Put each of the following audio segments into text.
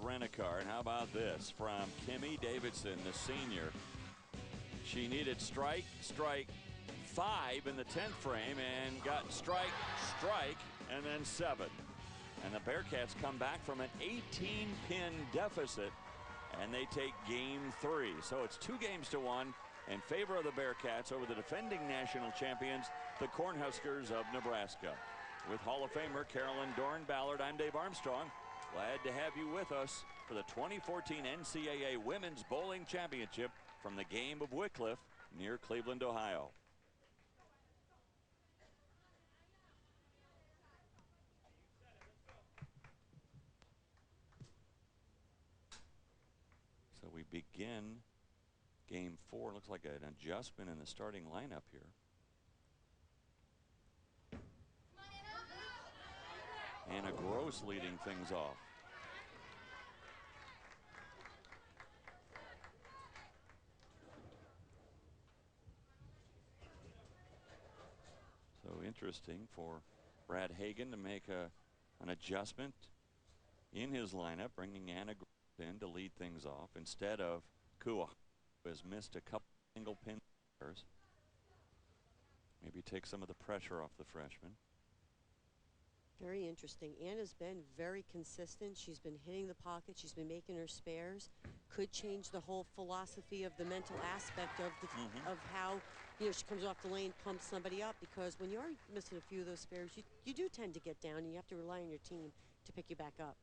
Rent-A-Car. And how about this from Kimmy Davidson, the senior? She needed strike 5 in the 10th frame and got strike, and then 7. And the Bearcats come back from an 18-pin deficit, and they take game 3. So it's 2-1 in favor of the Bearcats over the defending national champions, the Cornhuskers of Nebraska. With Hall of Famer Carolyn Doran-Ballard, I'm Dave Armstrong. Glad to have you with us for the 2014 NCAA Women's Bowling Championship from the game of Wycliffe near Cleveland, Ohio. So we begin game 4. Looks like an adjustment in the starting lineup here. Anna Gross leading things off. So interesting for Brad Hagan to make an adjustment in his lineup, bringing Anna Gross in to lead things off instead of Kua, who has missed a couple single pin pairs. Maybe take some of the pressure off the freshman. Very interesting. Anna's been very consistent. She's been hitting the pocket. She's been making her spares. Could change the whole philosophy of the mental aspect of the of how, you know, she comes off the lane, pumps somebody up, because when you are missing a few of those spares, you do tend to get down, and you have to rely on your team to pick you back up.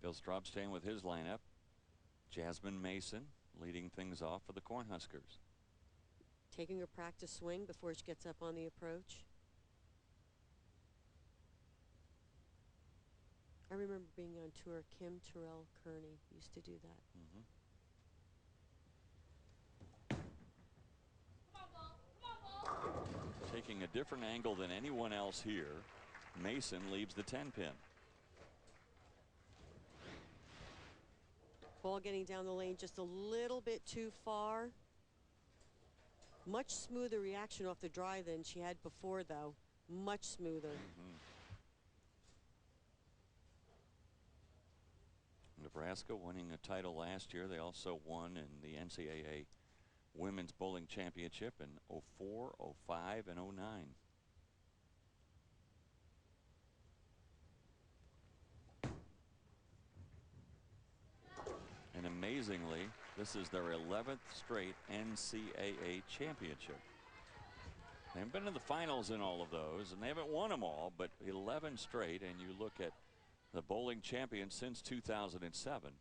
Bill Straub staying with his lineup. Jasmine Mason leading things off for the Cornhuskers. Taking a practice swing before she gets up on the approach. I remember being on tour. Kim Terrell Kearney used to do that. Taking a different angle than anyone else here, Mason leaves the 10-pin. Ball getting down the lane just a little bit too far. Much smoother reaction off the dry than she had before, though. Much smoother. Nebraska winning a title last year. They also won in the NCAA Women's Bowling Championship in 04, 05, and 09. And amazingly, this is their 11th straight NCAA championship. They haven't been in the finals in all of those, and they haven't won them all, but 11 straight. And you look at the bowling champions since 2007.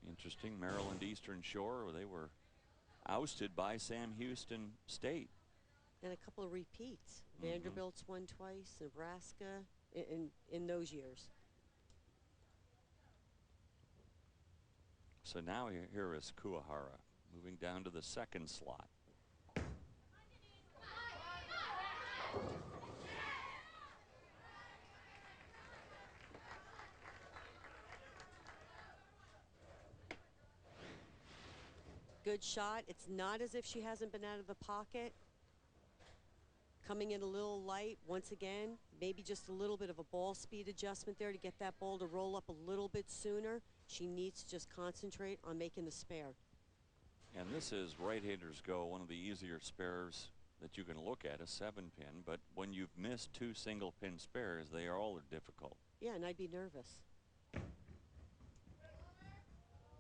Interesting, Maryland Eastern Shore, where they were ousted by Sam Houston State. And a couple of repeats. Vanderbilt's won twice, Nebraska in those years. So now here is Kuahara moving down to the second slot. Good shot. It's not as if she hasn't been out of the pocket. Coming in a little light once again. Maybe just a little bit of a ball speed adjustment there to get that ball to roll up a little bit sooner. She needs to just concentrate on making the spare. And this is right-handers go, one of the easier spares that you can look at, a 7-pin. But when you've missed 2 single-pin spares, they are all difficult. Yeah, and I'd be nervous.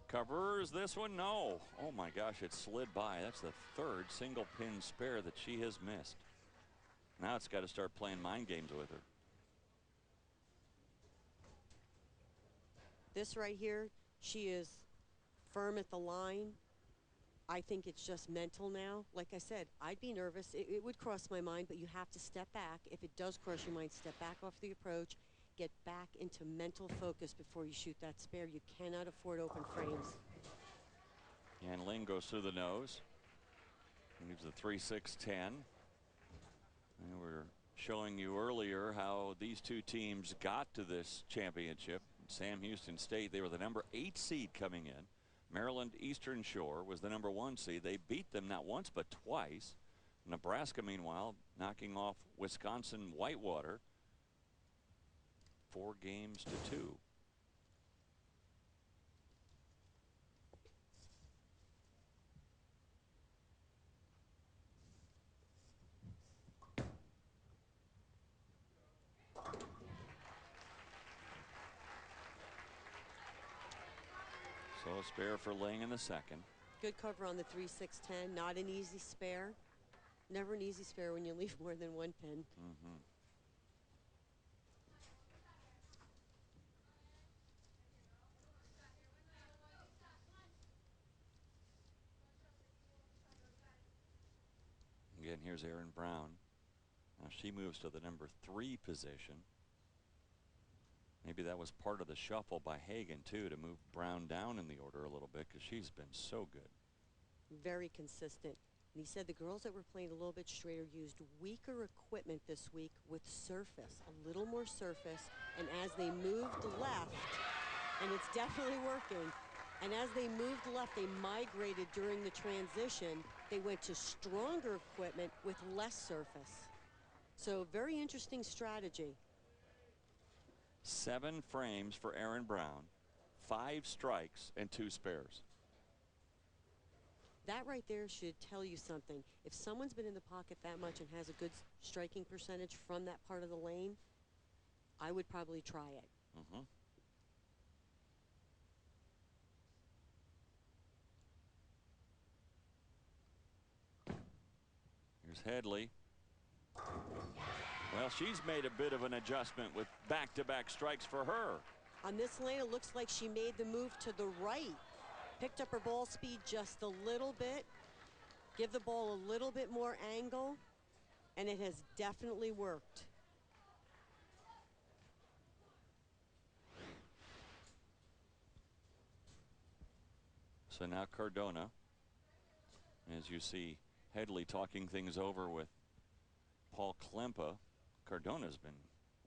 Covers this one? No. Oh my gosh, it slid by. That's the 3rd single-pin spare that she has missed. Now it's got to start playing mind games with her. This right here, she is firm at the line. I think it's just mental now. Like I said, I'd be nervous. It would cross my mind, but you have to step back. If it does cross your mind, step back off the approach, get back into mental focus before you shoot that spare. You cannot afford open frames. And Ling goes through the nose. Leaves the 3-6-10. And we're showing you earlier how these two teams got to this championship. Sam Houston State, they were the number 8 seed coming in. Maryland Eastern Shore was the number 1 seed. They beat them not once but twice. Nebraska, meanwhile, knocking off Wisconsin Whitewater 4-2. So a spare for Ling in the second. Good cover on the 3-6-10. Not an easy spare. Never an easy spare when you leave more than one pin. Again, here's Erin Brown. Now she moves to the number 3 position. Maybe that was part of the shuffle by Hagan, too, to move Brown down in the order a little bit, because she's been so good. Very consistent. And he said the girls that were playing a little bit straighter used weaker equipment this week with surface, a little more surface. And as they moved left, and it's definitely working, and as they moved left, they migrated during the transition. They went to stronger equipment with less surface. So very interesting strategy. 7 frames for Erin Brown, 5 strikes, and 2 spares. That right there should tell you something. If someone's been in the pocket that much and has a good striking percentage from that part of the lane, I would probably try it. Here's Headley. Well, she's made a bit of an adjustment with back-to-back strikes for her. On this lane, it looks like she made the move to the right. Picked up her ball speed just a little bit. Give the ball a little bit more angle, and it has definitely worked. So now Cardona, as you see Headley talking things over with Paul Klempa. Cardona's been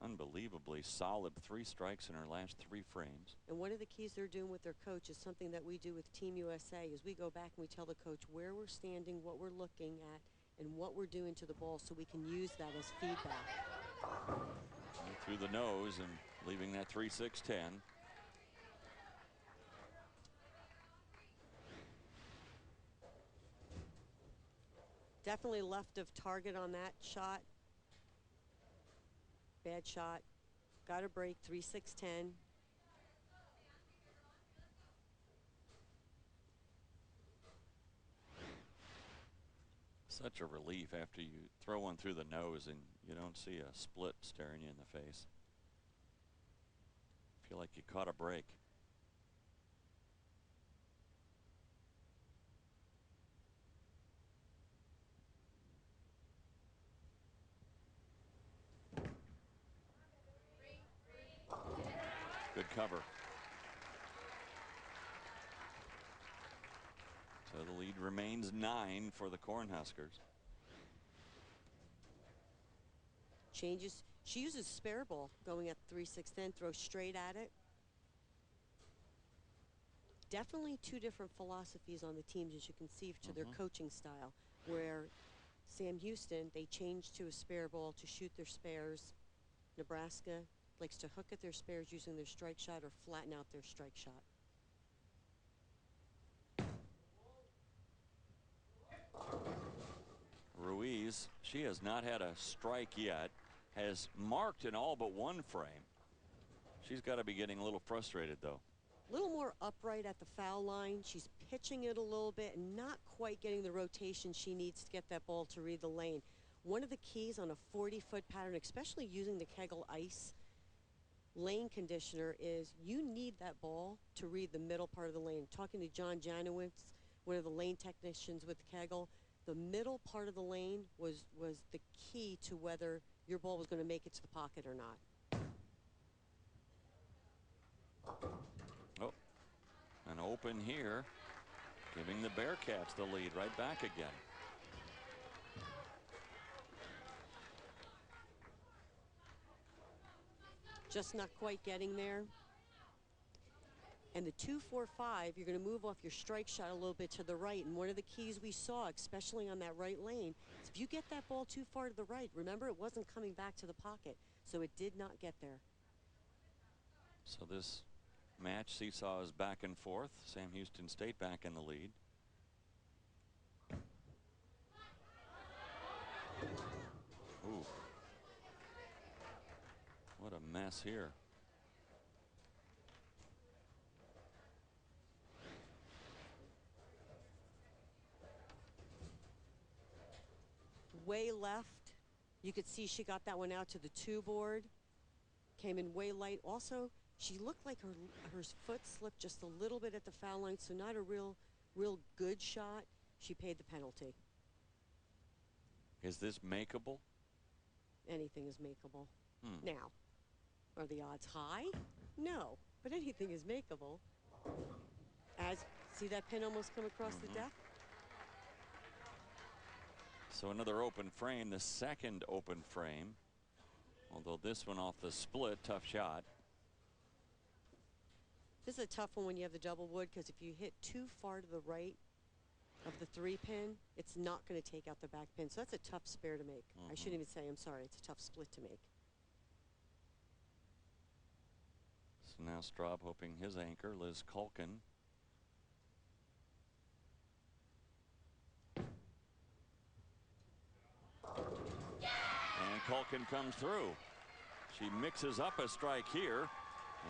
unbelievably solid. 3 strikes in her last 3 frames. And one of the keys they're doing with their coach is something that we do with Team USA, is we go back and we tell the coach where we're standing, what we're looking at, and what we're doing to the ball so we can use that as feedback. Through the nose and leaving that 3-6-10. Definitely left of target on that shot. Bad shot. Got a break, 3-6-10. Such a relief after you throw one through the nose and you don't see a split staring you in the face. Feel like you caught a break. Good cover. So the lead remains 9 for the Cornhuskers. Changes. She uses spare ball going at 3-6-10, throw straight at it. Definitely 2 different philosophies on the teams, as you can see, to their coaching style. Where Sam Houston, they changed to a spare ball to shoot their spares. Nebraska likes to hook at their spares using their strike shot or flatten out their strike shot. Ruiz, she has not had a strike yet, has marked in all but 1 frame. She's got to be getting a little frustrated, though. A little more upright at the foul line. She's pitching it a little bit and not quite getting the rotation she needs to get that ball to read the lane. One of the keys on a 40-foot pattern, especially using the Kegel ice lane conditioner, is you need that ball to read the middle part of the lane. Talking to John Janowitz, one of the lane technicians with Kegel, the middle part of the lane was the key to whether your ball was going to make it to the pocket or not. Oh, an open here, giving the Bearcats the lead right back again. Just not quite getting there. And the 2-4-5, you're going to move off your strike shot a little bit to the right. And one of the keys we saw, especially on that right lane, is if If you get that ball too far to the right, remember it wasn't coming back to the pocket, so it did not get there. So this match seesaw is back and forth. Sam Houston State back in the lead. Ooh. What a mess here. Way left. You could see she got that one out to the 2 board. Came in way light. Also, she looked like her foot slipped just a little bit at the foul line, so not a real good shot. She paid the penalty. Is this makeable? Anything is makeable. Now, are the odds high? No, but anything is makeable. See that pin almost come across the deck? So another open frame, the second open frame. Although this one off the split, tough shot. This is a tough one when you have the double wood, because if you hit too far to the right of the 3 pin, it's not going to take out the back pin. So that's a tough spare to make. I shouldn't even say I'm sorry. It's a tough split to make. So now Straub hoping his anchor, Liz Culkin. And Culkin comes through. She mixes up a strike here.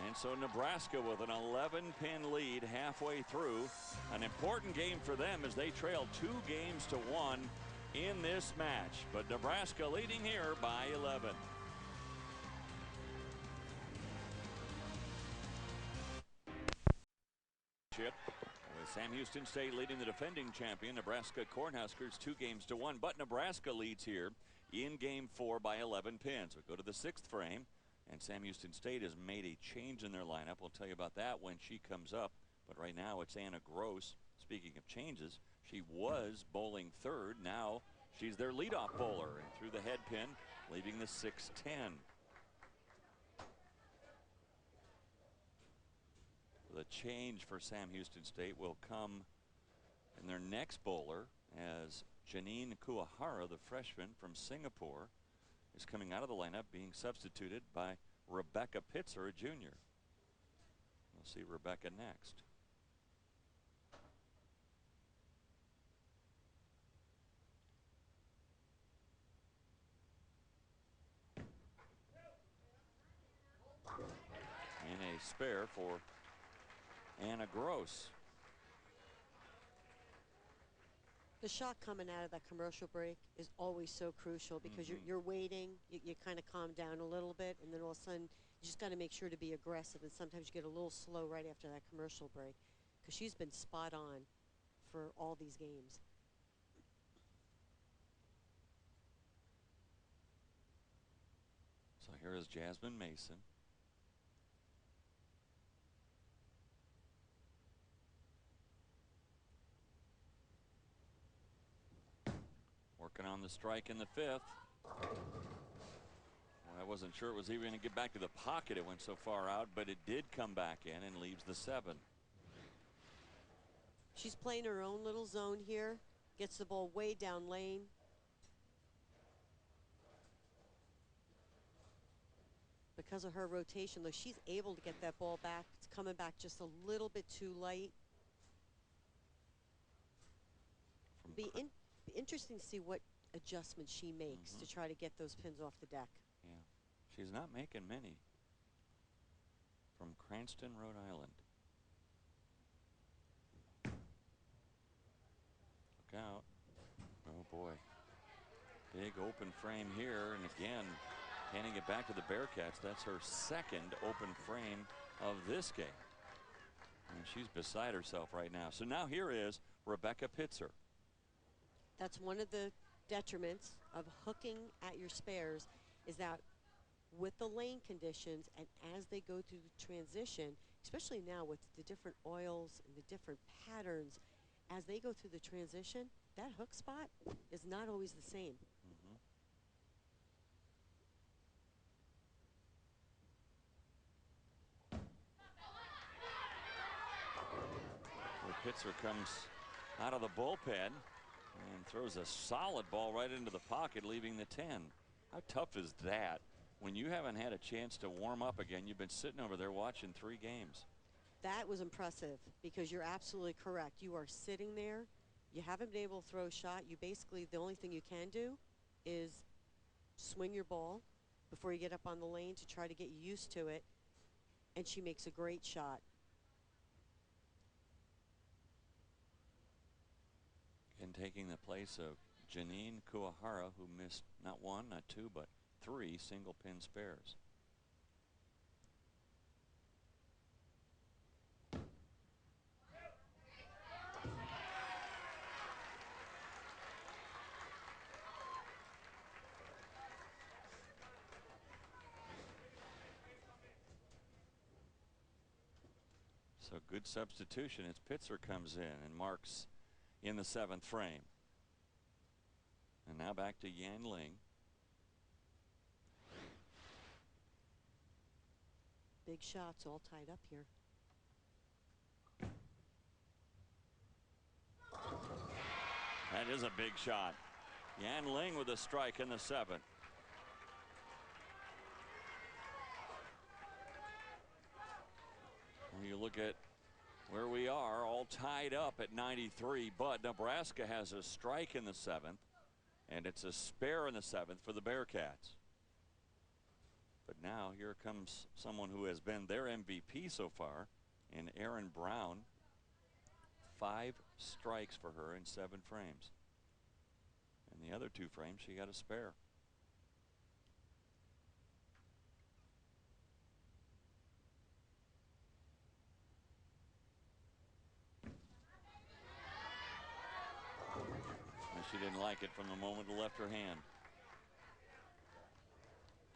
And so Nebraska with an 11-pin lead halfway through. An important game for them as they trail 2-1 in this match. But Nebraska leading here by 11. With Sam Houston State leading the defending champion Nebraska Cornhuskers 2-1. But Nebraska leads here in game 4 by 11 pins. We go to the 6th frame. And Sam Houston State has made a change in their lineup. We'll tell you about that when she comes up. But right now it's Anna Gross. Speaking of changes, she was bowling 3rd. Now she's their leadoff bowler and through the head pin, leaving the 6-10. The change for Sam Houston State will come in their next bowler as Janine Kuahara, the freshman from Singapore, is coming out of the lineup, being substituted by Rebecca Pitzer, a junior. We'll see Rebecca next. And a spare for Anna Gross. The shot coming out of that commercial break is always so crucial because you're waiting, you kind of calm down a little bit, and then all of a sudden you just got to make sure to be aggressive, and sometimes you get a little slow right after that commercial break because she's been spot on for all these games. So here is Jasmine Mason. Working on the strike in the 5th. Well, I wasn't sure it was even going to get back to the pocket. It went so far out, but it did come back in and leaves the 7. She's playing her own little zone here. Gets the ball way down lane. Because of her rotation, though, she's able to get that ball back. It's coming back just a little bit too light. Be interesting to see what adjustments she makes to try to get those pins off the deck. Yeah, she's not making many. From Cranston, Rhode Island. Look out. Oh boy. Big open frame here, and again handing it back to the Bearcats. That's her 2nd open frame of this game. And she's beside herself right now. So now here is Rebecca Pitzer. That's one of the detriments of hooking at your spares, is that with the lane conditions and as they go through the transition, especially now with the different oils and the different patterns, as they go through the transition, that hook spot is not always the same. Pitzer comes out of the bullpen And throws a solid ball right into the pocket, leaving the 10. How tough is that when you haven't had a chance to warm up again? You've been sitting over there watching 3 games. That was impressive because you're absolutely correct. You are sitting there. You haven't been able to throw a shot. You basically, the only thing you can do is swing your ball before you get up on the lane to try to get used to it. And she makes a great shot. And taking the place of Janine Kuahara, who missed not 1, not 2, but 3 single pin spares. So good substitution as Pitzer comes in and marks in the 7th frame. And now back to Yan Ling. Big shots all tied up here. That is a big shot. Yan Ling with a strike in the 7th. You look at where we are, all tied up at 93, but Nebraska has a strike in the 7th, and it's a spare in the 7th for the Bearcats. But now here comes someone who has been their MVP so far, in Erin Brown. 5 strikes for her in 7 frames. In the other 2 frames, she got a spare. She didn't like it from the moment it left her hand.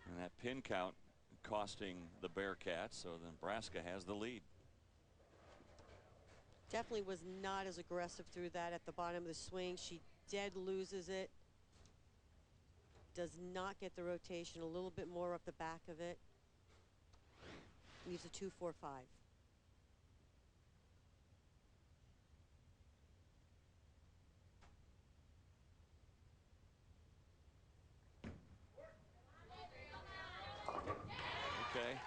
And that pin count costing the Bearcats, so Nebraska has the lead. Definitely was not as aggressive through that at the bottom of the swing. She dead loses it. Does not get the rotation, a little bit more up the back of it. Leaves a 2-4-5. Okay.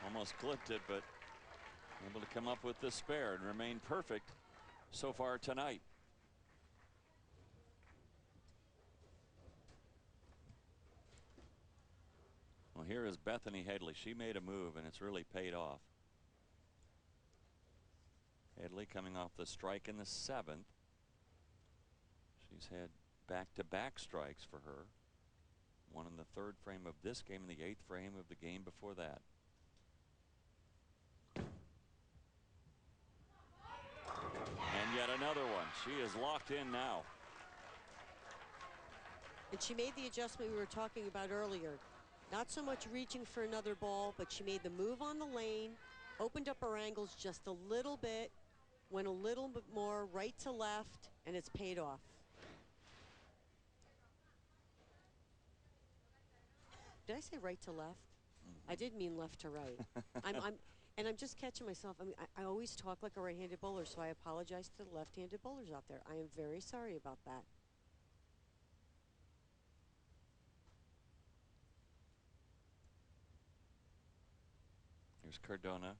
Almost clipped it, but able to come up with the spare and remain perfect so far tonight. Well, here is Bethany Headley. She made a move, and it's really paid off. Headley coming off the strike in the 7th. She's had back-to-back strikes for her. 1 in the 3rd frame of this game and the 8th frame of the game before that. And yet another one. She is locked in now. And she made the adjustment we were talking about earlier. Not so much reaching for another ball, but she made the move on the lane, opened up her angles just a little bit, went a little bit more right to left, and it's paid off. Did I say right to left? I did mean left to right. I'm just catching myself. I mean, I always talk like a right-handed bowler, so I apologize to the left-handed bowlers out there. I am very sorry about that. Here's Cardona.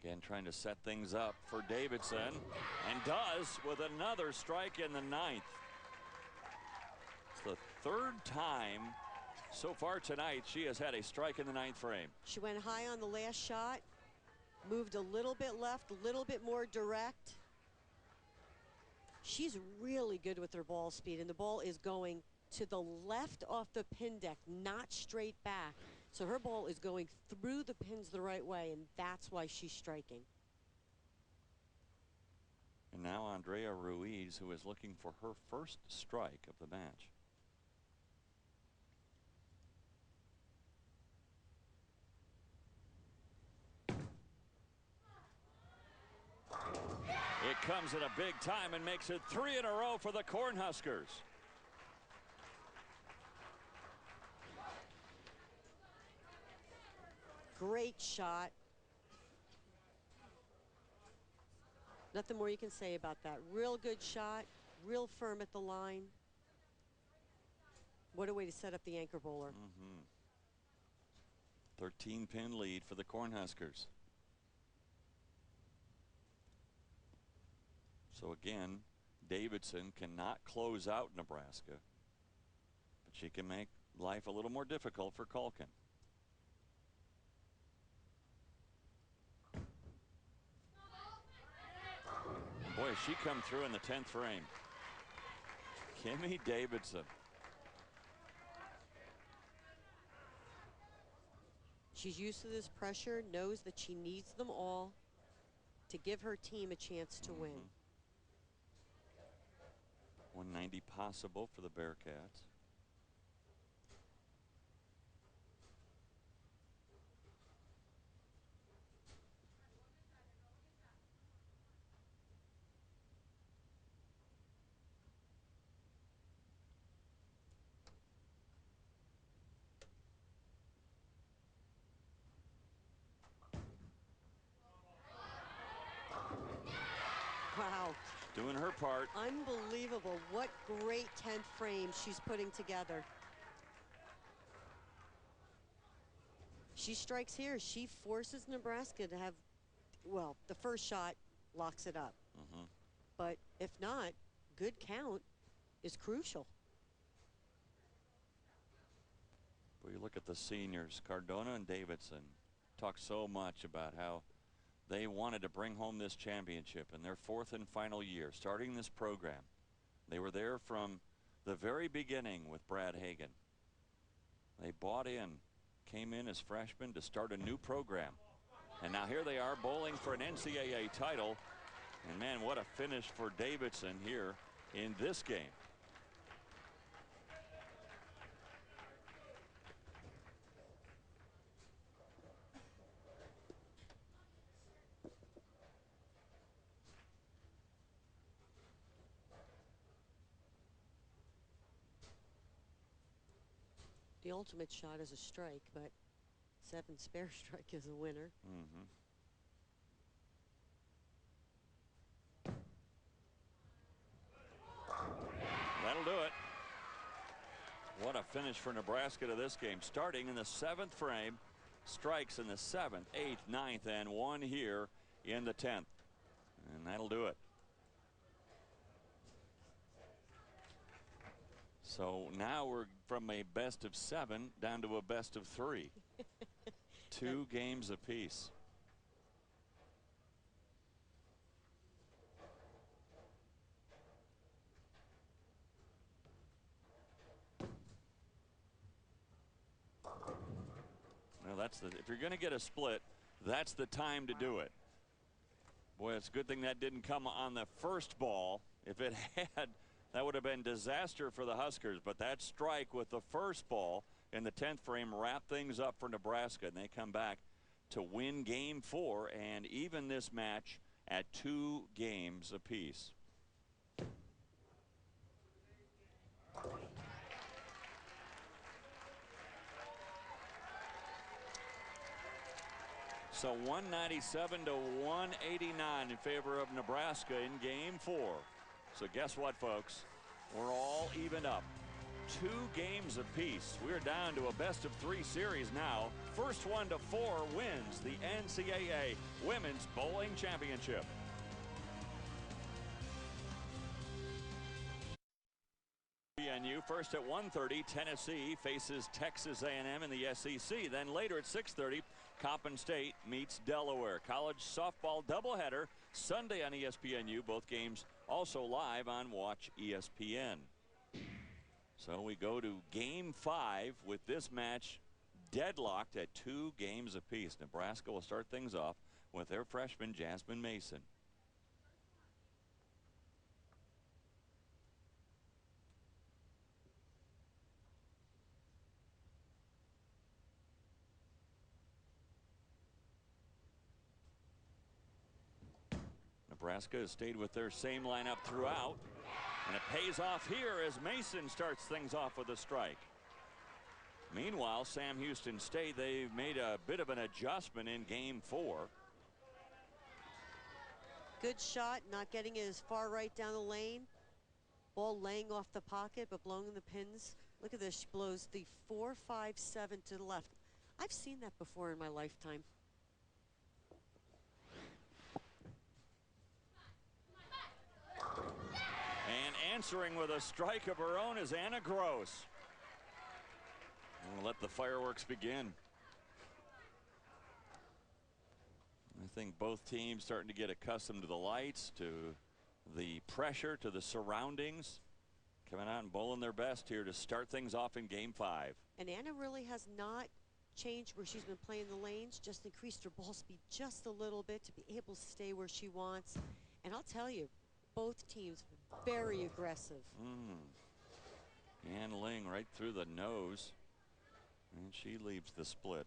Again, trying to set things up for Davidson, and does with another strike in the 9th. It's the 3rd time so far tonight she has had a strike in the 9th frame. She went high on the last shot, moved a little bit left, a little bit more direct. She's really good with her ball speed, and the ball is going to the left off the pin deck, not straight back. So her ball is going through the pins the right way, and that's why she's striking. And now Andrea Ruiz, who is looking for her 1st strike of the match. It comes at a big time and makes it 3 in a row for the Cornhuskers. Great shot. Nothing more you can say about that. Real good shot, real firm at the line. What a way to set up the anchor bowler. 13-pin lead for the Cornhuskers. So again, Davidson cannot close out Nebraska, but she can make life a little more difficult for Culkin. And boy, has she come through in the 10th frame. Kimmy Davidson. She's used to this pressure, knows that she needs them all to give her team a chance to win. 190 possible for the Bearcats. Wow. Doing her part. Unbelievable. What great 10th frame she's putting together. She strikes here. She forces Nebraska to have, well, the first shot locks it up. But if not, good count is crucial. Well, you look at the seniors, Cardona and Davidson, talk so much about how they wanted to bring home this championship in their 4th and final year, starting this program. They were there from the very beginning with Brad Hagan. They bought in, came in as freshmen to start a new program. And now here they are bowling for an NCAA title. And man, what a finish for Davidson here in this game. The ultimate shot is a strike, but 7 spare strike is a winner. That'll do it. What a finish for Nebraska to this game. Starting in the 7th frame, strikes in the 7th, 8th, 9th, and 1 here in the 10th. And that'll do it. So now we're from a best of 7 down to a best of 3. 2 games apiece. Well, that's if you're going to get a split, that's the time to do it. Boy, it's a good thing that didn't come on the first ball. If it had, that would have been disaster for the Huskers. But that strike with the first ball in the 10th frame wrapped things up for Nebraska, and they come back to win game 4 and even this match at 2 games apiece. So 197 to 189 in favor of Nebraska in game 4. So guess what, folks? We're all evened up. 2 games apiece. We're down to a best of 3 series now. First one to 4 wins the NCAA Women's Bowling Championship. NU first at 1:30, Tennessee faces Texas A&M in the SEC. Then later at 6:30, Coppin State meets Delaware. College softball doubleheader Sunday on ESPNU. Both games also live on Watch ESPN. So we go to game 5 with this match deadlocked at 2 games apiece. Nebraska will start things off with their freshman Jasmine Mason. Nebraska has stayed with their same lineup throughout, and it pays off here as Mason starts things off with a strike. Meanwhile, Sam Houston State, they've made a bit of an adjustment in game 4. Good shot, not getting it as far right down the lane. Ball laying off the pocket, but blowing the pins. Look at this, she blows the 4-5-7 to the left. I've seen that before in my lifetime. And answering with a strike of her own is Anna Gross. We'll let the fireworks begin. I think both teams starting to get accustomed to the lights, to the pressure, to the surroundings. Coming out and bowling their best here to start things off in game 5. And Anna really has not changed where she's been playing the lanes, just increased her ball speed just a little bit to be able to stay where she wants. And I'll tell you, both teams very aggressive. Ann Ling right through the nose, and she leaves the split.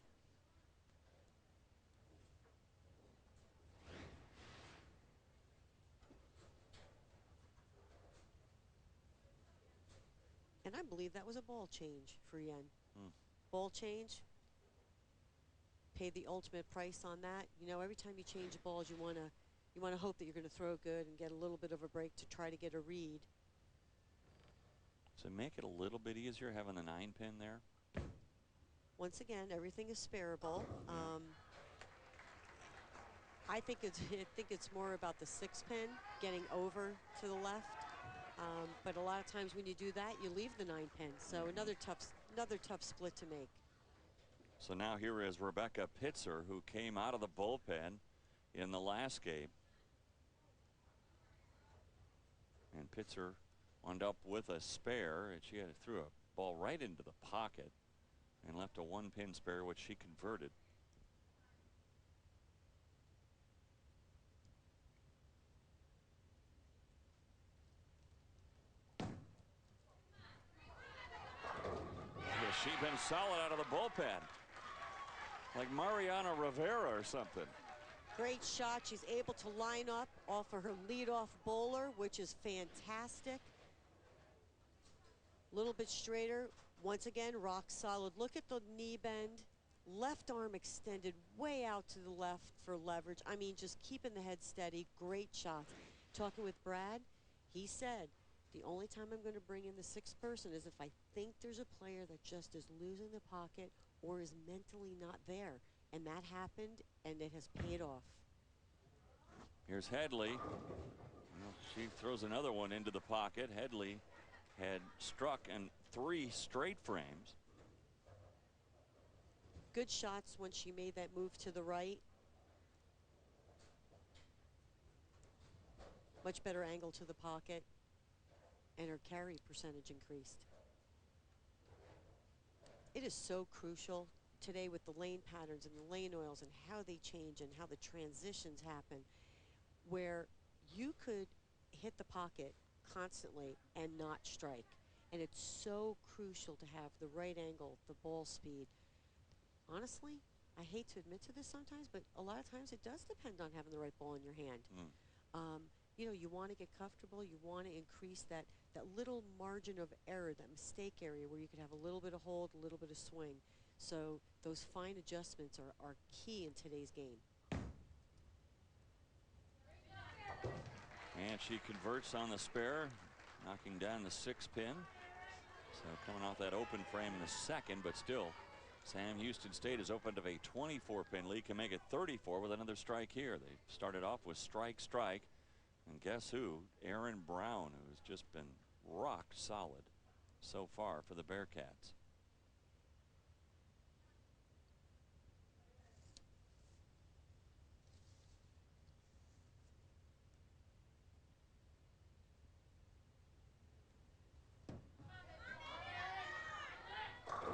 And I believe that was a ball change for Yen. Ball change. Pay the ultimate price on that. You know, every time you change balls, you want to hope that you're going to throw good and get a little bit of a break to try to get a read. So make it a little bit easier having the 9-pin there. Once again, everything is spareable. I think it's more about the 6-pin getting over to the left. But a lot of times when you do that, you leave the 9-pin. So another tough split to make. So now here is Rebecca Pitzer, who came out of the bullpen in the last game. And Pitzer wound up with a spare, and she threw a ball right into the pocket and left a 1-pin spare, which she converted. She's been solid out of the bullpen, like Mariana Rivera or something. Great shot. She's able to line up off of her leadoff bowler, which is fantastic. A little bit straighter. Once again, rock solid. Look at the knee bend. Left arm extended way out to the left for leverage. I mean, just keeping the head steady. Great shots. Talking with Brad, he said, the only time I'm going to bring in the 6th person is if I think there's a player that just is losing the pocket or is mentally not there. And that happened, and it has paid off. Here's Headley. Well, she throws another one into the pocket. Headley had struck in 3 straight frames. Good shots when she made that move to the right. Much better angle to the pocket. And her carry percentage increased. It is so crucial today with the lane patterns and the lane oils and how they change and how the transitions happen, where you could hit the pocket constantly and not strike. And it's so crucial to have the right angle, the ball speed. Honestly, I hate to admit to this sometimes, but a lot of times it does depend on having the right ball in your hand. You know, you want to get comfortable. You want to increase that little margin of error, that mistake area where you could have a little bit of hold, a little bit of swing. So those fine adjustments are key in today's game. And she converts on the spare, knocking down the 6-pin. So coming off that open frame in the second, but still, Sam Houston State has opened up a 24-pin lead, can make it 34 with another strike here. They started off with strike. And guess who? Aaron Brown, who has just been rock solid so far for the Bearcats.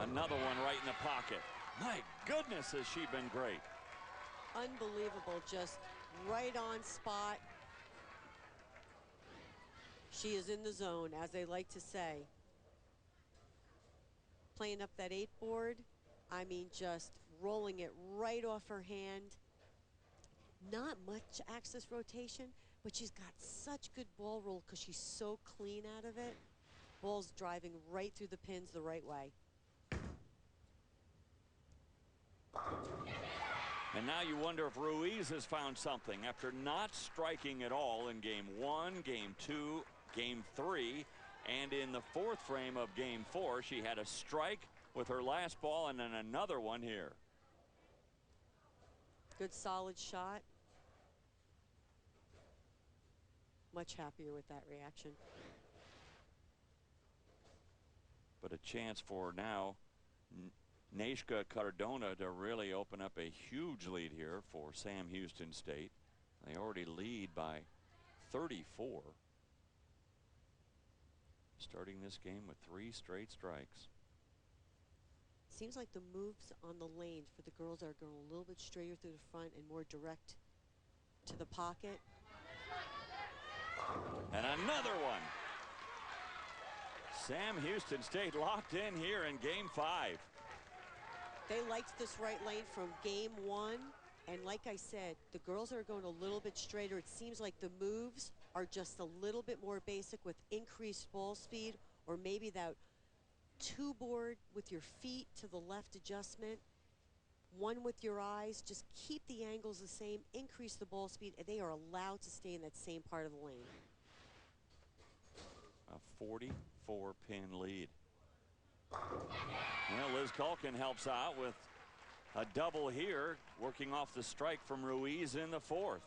Another one right in the pocket. My goodness, has she been great. Unbelievable, just right on spot. She is in the zone, as they like to say. Playing up that 8 board, I mean, just rolling it right off her hand. Not much axis rotation, but she's got such good ball roll because she's so clean out of it. Ball's driving right through the pins the right way. And now you wonder if Ruiz has found something after not striking at all in game 1, game 2, game 3, and in the 4th frame of game 4. She had a strike with her last ball and then another one here. Good solid shot. Much happier with that reaction. But a chance for now Nebraska Cardona to really open up a huge lead here for Sam Houston State. They already lead by 34. Starting this game with 3 straight strikes. Seems like the moves on the lanes for the girls are going a little bit straighter through the front and more direct to the pocket. And another one. Sam Houston State locked in here in game 5. They liked this right lane from game 1. And like I said, the girls are going a little bit straighter. It seems like the moves are just a little bit more basic with increased ball speed, or maybe that 2-board with your feet to the left adjustment, 1 with your eyes. Just keep the angles the same, increase the ball speed, and they are allowed to stay in that same part of the lane. A 44-pin lead. Well, Liz Culkin helps out with a double here, working off the strike from Ruiz in the 4th.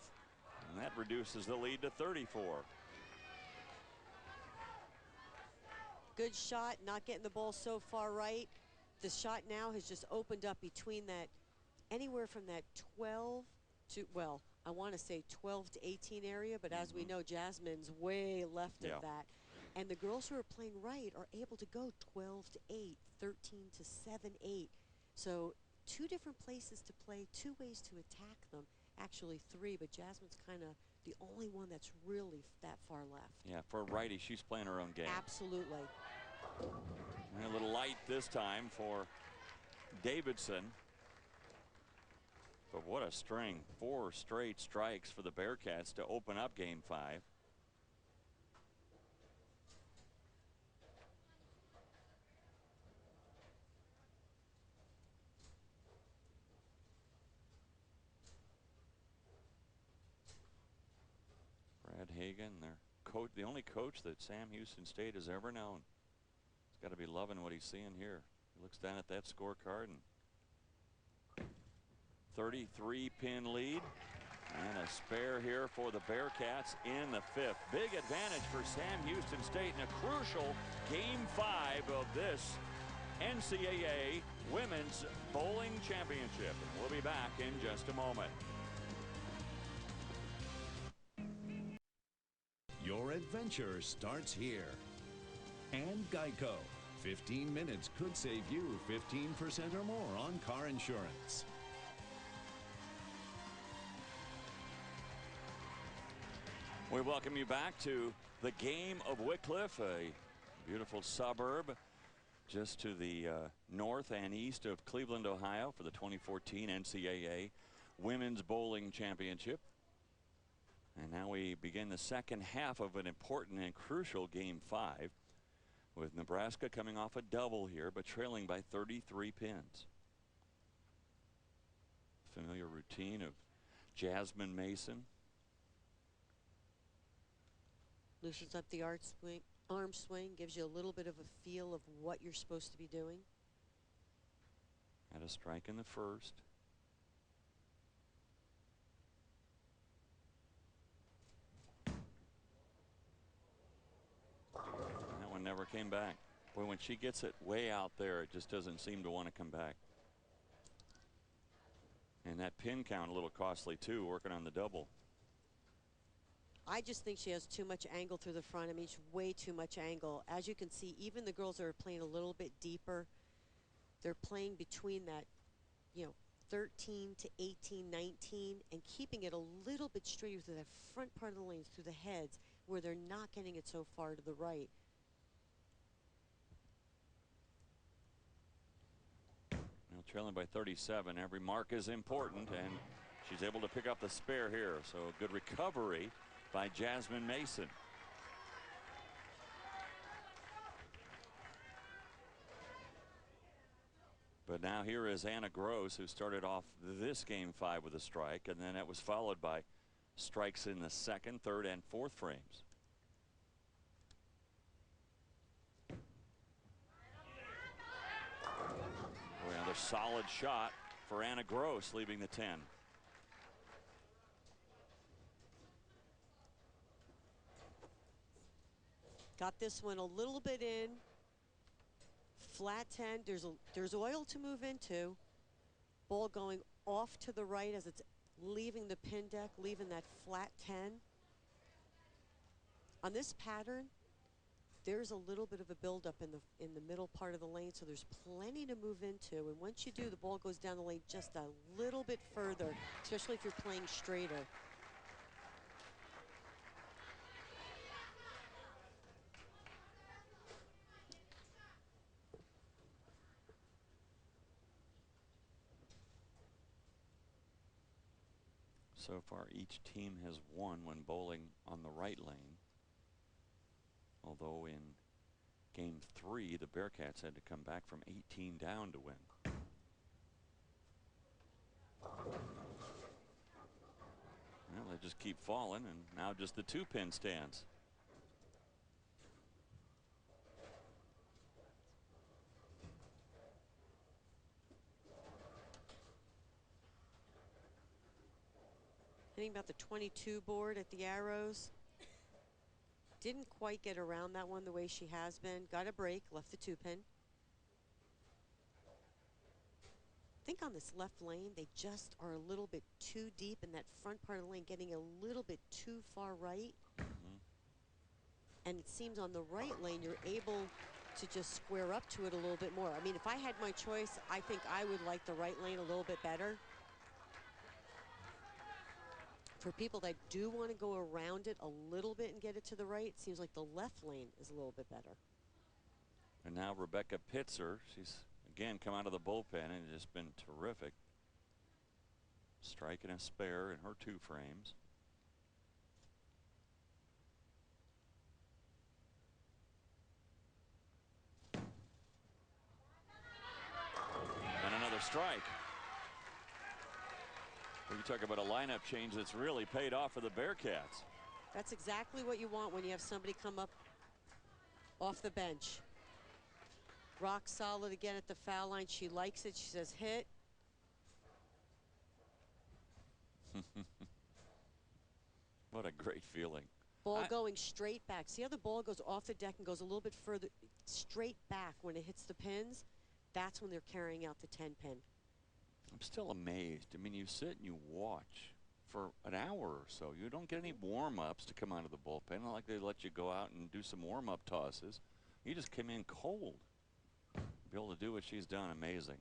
And that reduces the lead to 34. Good shot, not getting the ball so far right. The shot now has just opened up between that, anywhere from that 12 to, well, I want to say 12 to 18 area, but as we know, Jasmine's way left of that. And the girls who are playing right are able to go 12 to 8, 13 to 7, 8. So 2 different places to play, 2 ways to attack them. Actually 3, but Jasmine's kind of the only one that's really that far left. Yeah, for a righty, she's playing her own game. Absolutely. And a little light this time for Davidson. But what a string. 4 straight strikes for the Bearcats to open up game 5. Brad Hagan, their coach, the only coach that Sam Houston State has ever known. He's got to be loving what he's seeing here. He looks down at that scorecard and 33-pin lead. And a spare here for the Bearcats in the 5th. Big advantage for Sam Houston State in a crucial game 5 of this NCAA Women's Bowling Championship. And we'll be back in just a moment. Your adventure starts here. And Geico. 15 minutes could save you 15% or more on car insurance. We welcome you back to the game of Wycliffe, a beautiful suburb just to the north and east of Cleveland, Ohio, for the 2014 NCAA Women's Bowling Championship. And now we begin the second half of an important and crucial game 5, with Nebraska coming off a double here, but trailing by 33 pins. Familiar routine of Jasmine Mason. Loosens up the arm swing, gives you a little bit of a feel of what you're supposed to be doing. Had a strike in the 1st. That one never came back. Boy, when she gets it way out there, it just doesn't seem to want to come back. And that pin count a little costly too, working on the double. I just think she has too much angle through the front. I mean, she's way too much angle. As you can see, even the girls that are playing a little bit deeper, they're playing between that, 13 to 18, 19, and keeping it a little bit straighter through that front part of the lanes, through the heads, where they're not getting it so far to the right. Well, trailing by 37, every mark is important, and she's able to pick up the spare here. So good recovery by Jasmine Mason. But now here is Anna Gross, who started off this game 5 with a strike, and then it was followed by strikes in the second, third, and fourth frames. Boy, another solid shot for Anna Gross, leaving the 10. Got this one a little bit in. Flat 10. There's oil to move into. Ball going off to the right as it's leaving the pin deck, leaving that flat 10. On this pattern, there's a little bit of a buildup in the middle part of the lane, so there's plenty to move into. And once you do, the ball goes down the lane just a little bit further, especially if you're playing straighter. So far, each team has won when bowling on the right lane. Although in game 3, the Bearcats had to come back from 18 down to win. Well, they just keep falling, and now just the 2-pin stands. Hitting about the 22 board at the arrows. Didn't quite get around that one the way she has been. Got a break, left the 2-pin. I think on this left lane, they just are a little bit too deep in that front part of the lane, getting a little bit too far right. And it seems on the right lane, you're able to just square up to it a little bit more. I mean, if I had my choice, I think I would like the right lane a little bit better. For people that do want to go around it a little bit and get it to the right, it seems like the left lane is a little bit better. And now Rebecca Pitzer, she's again come out of the bullpen and just been terrific. Striking a spare in her 2 frames. And another strike. Well, you talk about a lineup change that's really paid off for the Bearcats. That's exactly what you want when you have somebody come up off the bench. Rock solid again at the foul line. She likes it. She says hit. What a great feeling. Ball going straight back. See how the ball goes off the deck and goes a little bit further straight back when it hits the pins? That's when they're carrying out the 10-pin. I'm still amazed. I mean, you sit and you watch for an hour or so. You don't get any warm-ups to come out of the bullpen. Not like they let you go out and do some warm-up tosses. You just came in cold. Be able to do what she's done, amazing.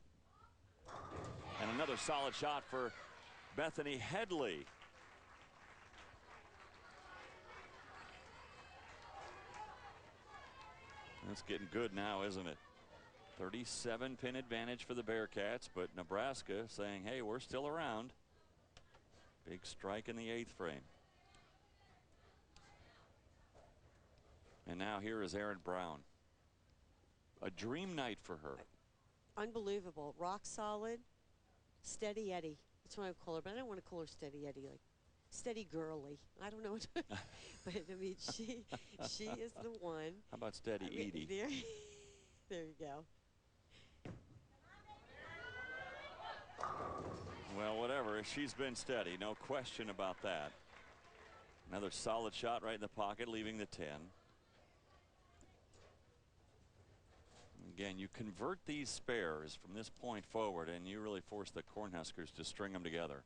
And another solid shot for Bethany Headley. That's getting good now, isn't it? 37-pin advantage for the Bearcats, but Nebraska saying, hey, we're still around. Big strike in the 8th frame. And now here is Erin Brown. A dream night for her. Unbelievable. Rock solid, steady Eddie. That's what I call her, but I don't want to call her steady Eddie, like steady girly. I don't know what to, but I mean, she is the one. How about steady Edie? There you go. Well, whatever. She's been steady. No question about that. Another solid shot right in the pocket, leaving the 10. Again, you convert these spares from this point forward, and you really force the Cornhuskers to string them together.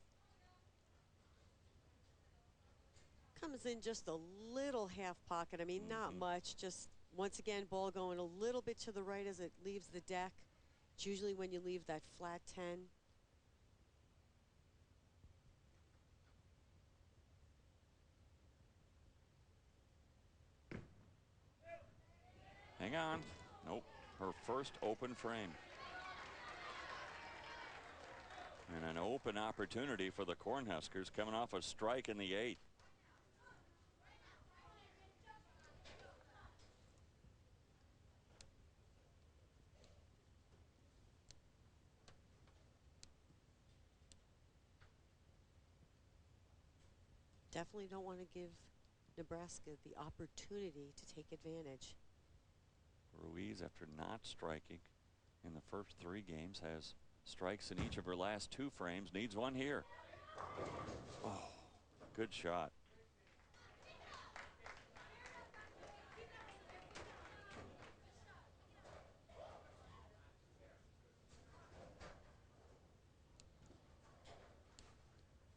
Comes in just a little half pocket. I mean, not much. Just once again, ball going a little bit to the right as it leaves the deck. It's usually when you leave that flat 10. Hang on. Nope. Her first open frame. And an open opportunity for the Cornhuskers coming off a strike in the 8th. Definitely don't want to give Nebraska the opportunity to take advantage. Ruiz, after not striking in the first 3 games, has strikes in each of her last 2 frames. Needs one here. Oh, good shot.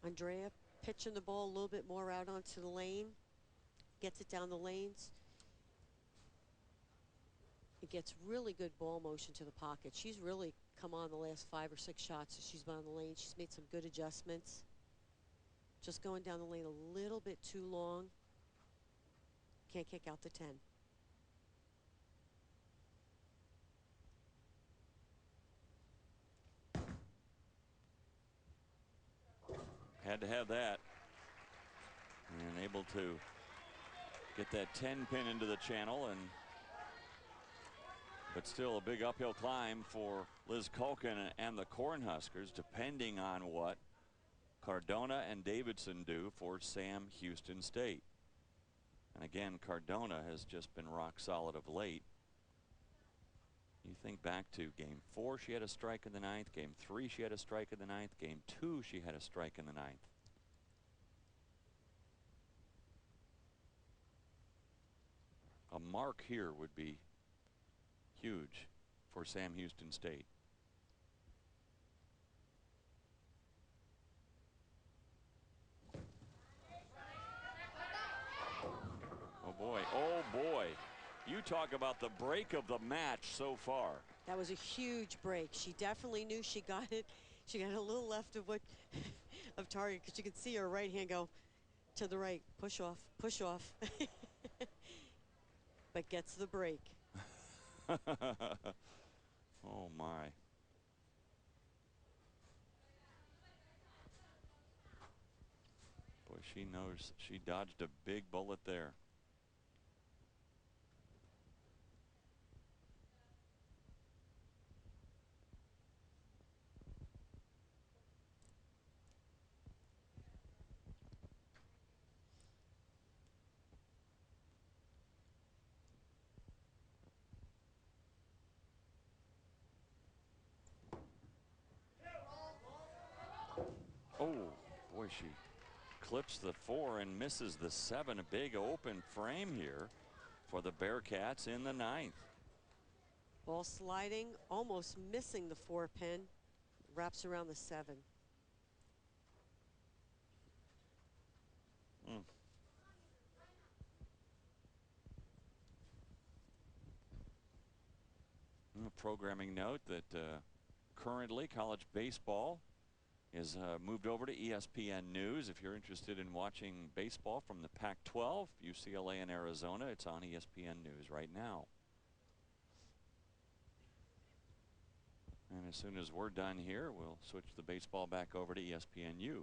Andrea pitching the ball a little bit more out onto the lane. Gets it down the lanes. It gets really good ball motion to the pocket. She's really come on the last 5 or 6 shots as she's been on the lane. She's made some good adjustments. Just going down the lane a little bit too long. Can't kick out the 10. Had to have that. And able to get that 10 pin into the channel, but still a big uphill climb for Liz Culkin and the Cornhuskers, depending on what Cardona and Davidson do for Sam Houston State. And again, Cardona has just been rock solid of late. You think back to game 4, she had a strike in the 9th. Game 3, she had a strike in the 9th. Game 2, she had a strike in the 9th. A mark here would be huge for Sam Houston State. Oh boy, oh boy. You talk about the break of the match so far. That was a huge break. She definitely knew she got it. She got a little left of what of target, because you could see her right hand go to the right, push off, but gets the break. Oh my. Boy, she knows she dodged a big bullet there. Oh, boy, she clips the 4 and misses the 7. A big open frame here for the Bearcats in the 9th. Ball sliding, almost missing the 4 pin. Wraps around the 7. A programming note that currently college baseball is moved over to ESPN News. If you're interested in watching baseball from the Pac-12, UCLA and Arizona, it's on ESPN News right now. And as soon as we're done here, we'll switch the baseball back over to ESPNU.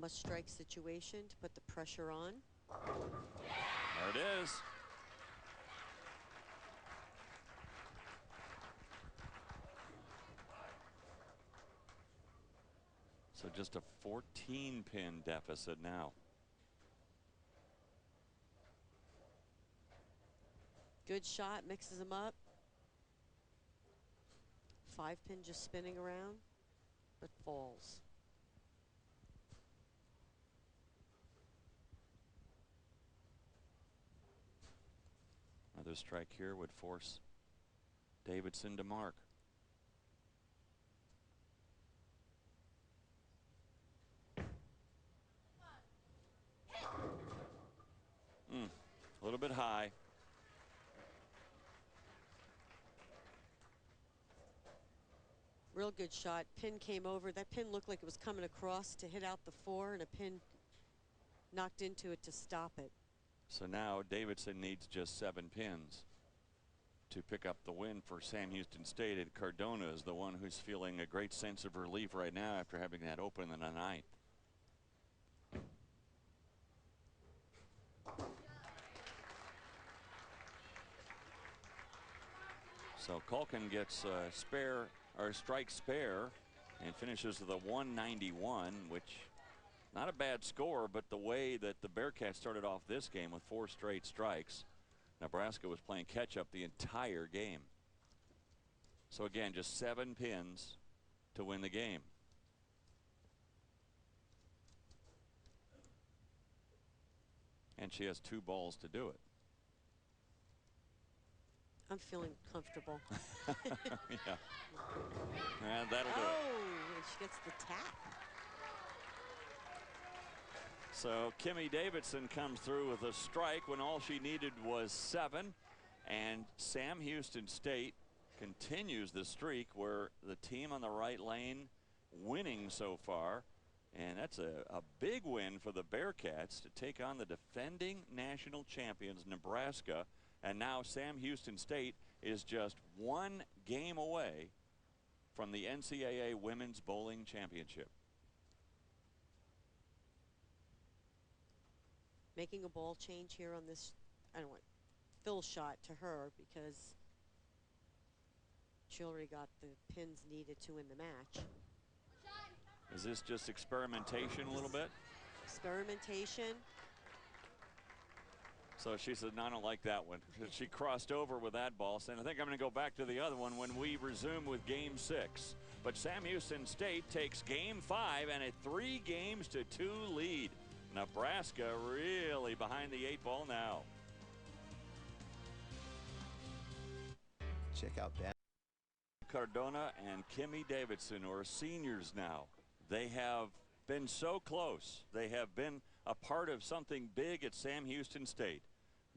Must strike situation to put the pressure on. There it is. So just a 14 pin deficit now. Good shot, mixes them up. 5 pin just spinning around, but falls. Another strike here would force Davidson to mark. A little bit high. Real good shot. Pin came over. That pin looked like it was coming across to hit out the 4, and a pin knocked into it to stop it. So now Davidson needs just 7 pins to pick up the win for Sam Houston State. And Cardona is the one who's feeling a great sense of relief right now after having that open in the 9th. So Culkin gets a spare or strike spare, and finishes with a 191, which not a bad score, but the way that the Bearcats started off this game with 4 straight strikes, Nebraska was playing catch up the entire game. So again, just 7 pins to win the game. And she has 2 balls to do it. I'm feeling comfortable. Yeah. And that'll do it. Oh, and she gets the tap. So Kimmy Davidson comes through with a strike when all she needed was 7. And Sam Houston State continues the streak where the team on the right lane winning so far. And that's a big win for the Bearcats to take on the defending national champions, Nebraska. And now Sam Houston State is just 1 game away from the NCAA Women's Bowling Championship. Making a ball change here on this, I don't want fill shot to her because she already got the pins needed to win the match. Is this just experimentation a little bit? Experimentation. So she said, no, I don't like that one. She crossed over with that ball, saying, I think I'm going to go back to the other one when we resume with game 6. But Sam Houston State takes game 5 and a 3-2 lead. Nebraska really behind the 8 ball now. Check out that. Cardona and Kimmy Davidson are seniors now. They have been so close. They have been a part of something big at Sam Houston State.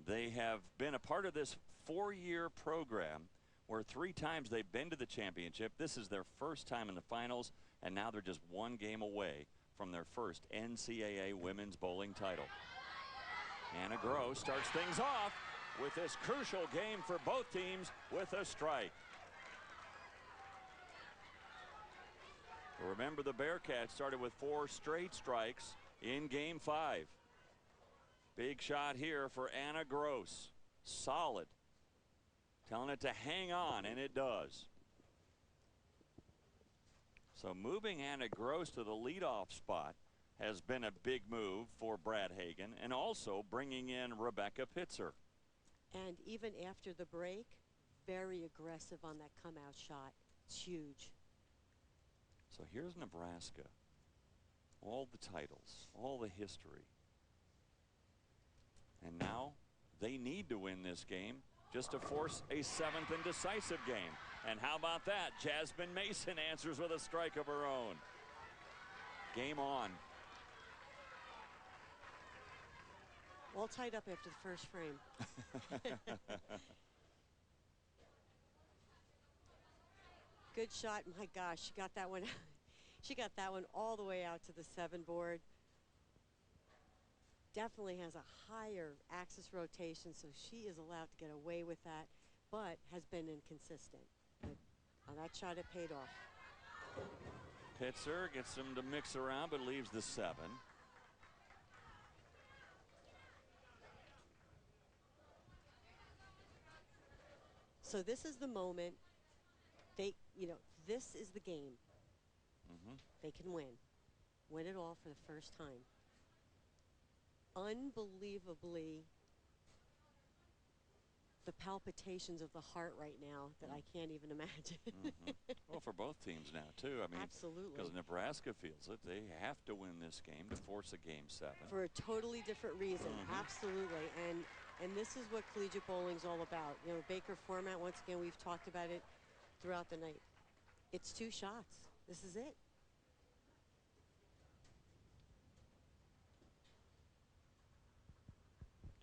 They have been a part of this 4-year program where 3 times they've been to the championship. This is their first time in the finals, and now they're just 1 game away from their first NCAA women's bowling title. Anna Gross starts things off with this crucial game for both teams with a strike. Remember, the Bearcats started with 4 straight strikes in game 5. Big shot here for Anna Gross. Solid. Telling it to hang on, and it does. So moving Anna Gross to the leadoff spot has been a big move for Brad Hagan, and also bringing in Rebecca Pitzer. And even after the break, very aggressive on that come out shot. It's huge. So here's Nebraska. All the titles, all the history. And now they need to win this game just to force a 7th and decisive game. And how about that? Jasmine Mason answers with a strike of her own. Game on. All tied up after the first frame. Good shot. My gosh, she got that one. She got that one all the way out to the 7 board. Definitely has a higher axis rotation, so she is allowed to get away with that, but has been inconsistent. But on that shot, it paid off. Pitzer gets them to mix around, but leaves the 7. So this is the moment. They, this is the game. They can win it all for the first time. Unbelievably, the palpitations of the heart right now that I can't even imagine. Well, for both teams now, too. I mean, absolutely. Because Nebraska feels it. They have to win this game to force a game 7. For a totally different reason. Absolutely. And this is what collegiate bowling's all about. Baker format, once again, we've talked about it throughout the night. It's 2 shots. This is it.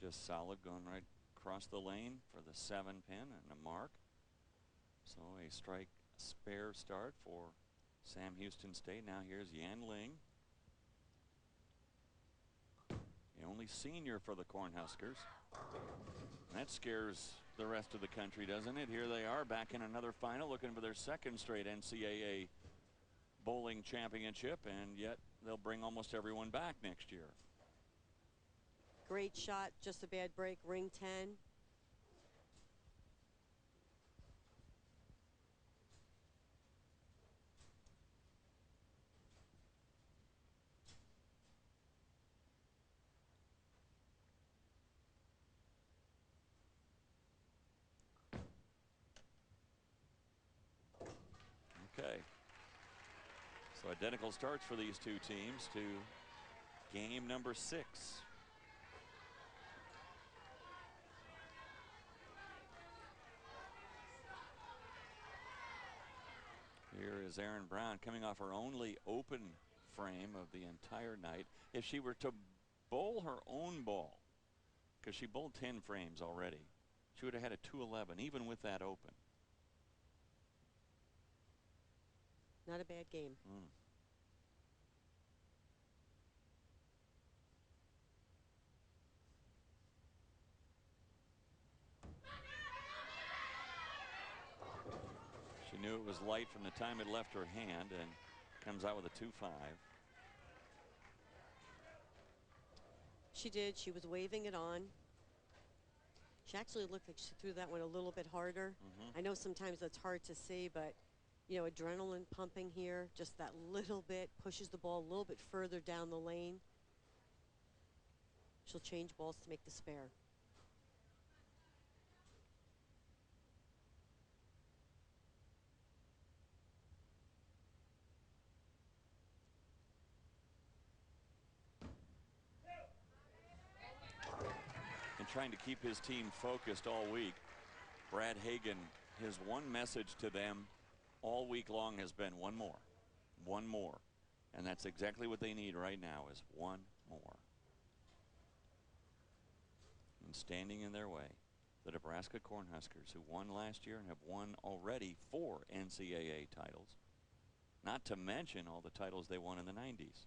Just solid, going right across the lane for the 7 pin and a mark. So a strike spare start for Sam Houston State. Now here's Yan Ling, the only senior for the Cornhuskers. That scares the rest of the country, doesn't it? Here they are back in another final, looking for their 2nd straight NCAA bowling championship, and yet they'll bring almost everyone back next year. Great shot, just a bad break, ring 10. Okay. So identical starts for these two teams to game number 6. Here is Aaron Brown coming off her only open frame of the entire night. If she were to bowl her own ball, because she bowled 10 frames already, she would have had a 211 even with that open. Not a bad game. She knew it was light from the time it left her hand and comes out with a 2-5. She did. She was waving it on. She actually looked like she threw that one a little bit harder. I know sometimes that's hard to see, but you know, adrenaline pumping here, just that little bit pushes the ball a little bit further down the lane. She'll change balls to make the spare. And trying to keep his team focused all week, Brad Hagan, his one message to them all week long has been one more. One more. And that's exactly what they need right now, is one more. And standing in their way, the Nebraska Cornhuskers, who won last year and have won already 4 NCAA titles, not to mention all the titles they won in the 90s.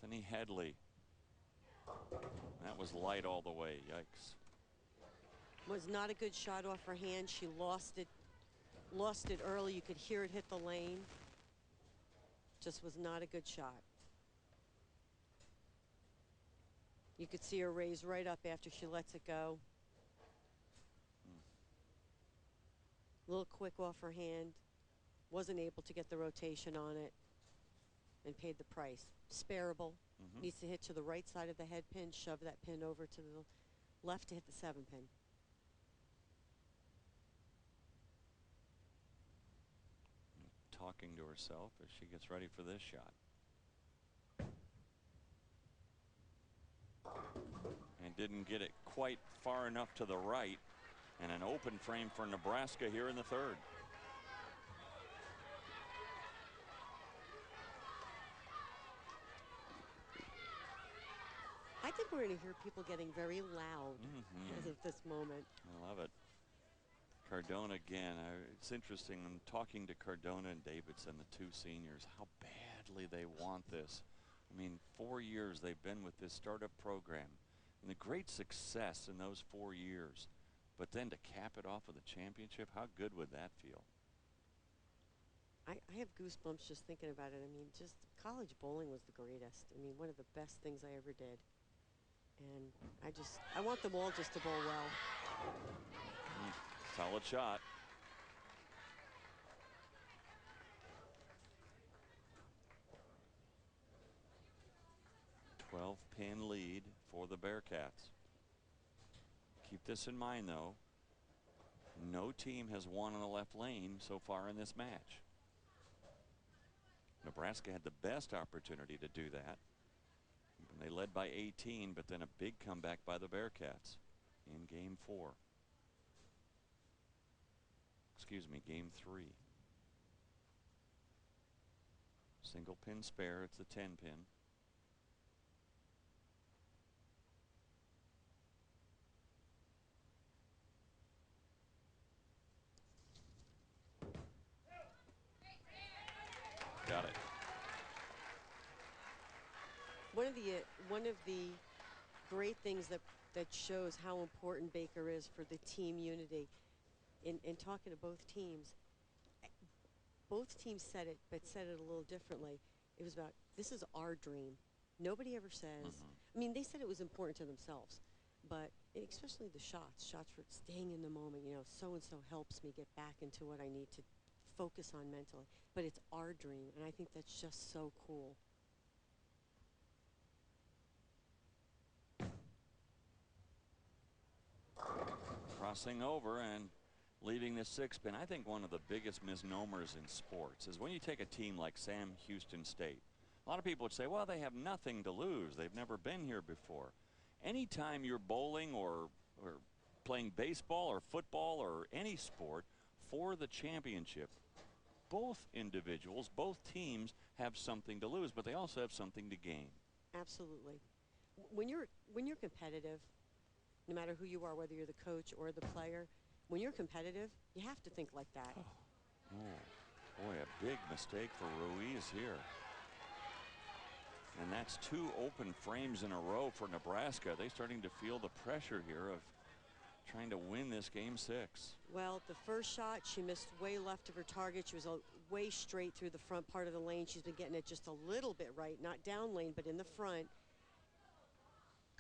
Bethany Headley. That was light all the way. Yikes. Was not a good shot off her hand. She lost it early. You could hear it hit the lane. Just was not a good shot. You could see her raise right up after she lets it go. A little quick off her hand. Wasn't able to get the rotation on it and paid the price. Spareable. Needs to hit to the right side of the head pin, shove that pin over to the left to hit the 7 pin. Talking to herself as she gets ready for this shot. And didn't get it quite far enough to the right. And an open frame for Nebraska here in the 3rd. I think we're going to hear people getting very loud as of this moment. I love it. Cardona again. It's interesting. I'm talking to Cardona and Davidson, the 2 seniors, how badly they want this. I mean, 4 years they've been with this startup program and the great success in those 4 years. But then to cap it off with a championship, how good would that feel? I have goosebumps just thinking about it. I mean, just college bowling was the greatest. I mean, one of the best things I ever did. And I want them all just to bowl well. Solid shot. Pin lead for the Bearcats. Keep this in mind, though. No team has won on the left lane so far in this match. Nebraska had the best opportunity to do that. They led by 18, but then a big comeback by the Bearcats in game 4. Excuse me, game 3. Single pin spare, it's the 10 pin. Got it. One of the great things that shows how important Baker is for the team unity, in talking to both teams said it, but said it a little differently. It was about, this is our dream. Nobody ever says, I mean, they said it was important to themselves, but especially the shots for staying in the moment, you know, so-and-so helps me get back into what I need to focus on mentally, but it's our dream, and I think that's just so cool. crossing over and leading the 6-pin. I think one of the biggest misnomers in sports is when you take a team like Sam Houston State. A lot of people would say, well, they have nothing to lose. They've never been here before. Anytime you're bowling or playing baseball or football or any sport for the championship, both individuals, both teams have something to lose, but they also have something to gain. Absolutely. When you're competitive, no matter who you are, whether you're the coach or the player, when you're competitive, you have to think like that. Oh, boy, a big mistake for Ruiz here. And that's 2 open frames in a row for Nebraska. They're starting to feel the pressure here of trying to win this game 6. Well, the first shot, she missed way left of her target. She was way straight through the front part of the lane. She's been getting it just a little bit right, not down lane, but in the front.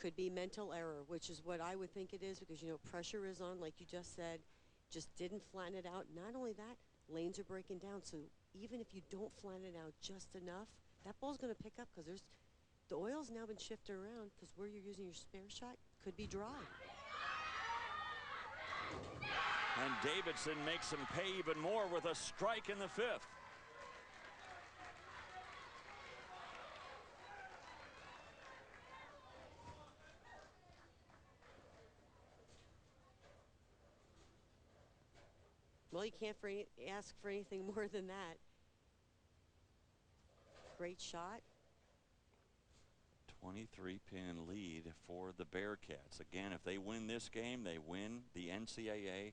Could be mental error, which is what I would think it is, because, you know, pressure is on, like you just said. Just didn't flatten it out. Not only that, lanes are breaking down. So even if you don't flatten it out just enough, that ball's going to pick up, because the oil's now been shifted around, because where you're using your spare shot could be dry. And Davidson makes him pay even more with a strike in the 5th. Well, you can't ask for anything more than that. Great shot. 23-pin lead for the Bearcats. Again, if they win this game, they win the NCAA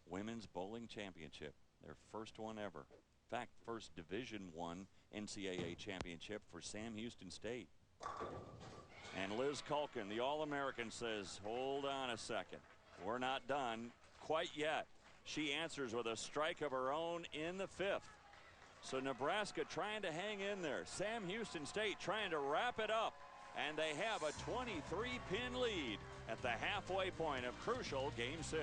Women's Bowling Championship. Their first one ever. In fact, first Division I NCAA championship for Sam Houston State. And Liz Culkin, the All-American, says, hold on a second. We're not done quite yet. She answers with a strike of her own in the 5th. So Nebraska trying to hang in there. Sam Houston State trying to wrap it up. And they have a 23-pin lead at the halfway point of crucial Game 6.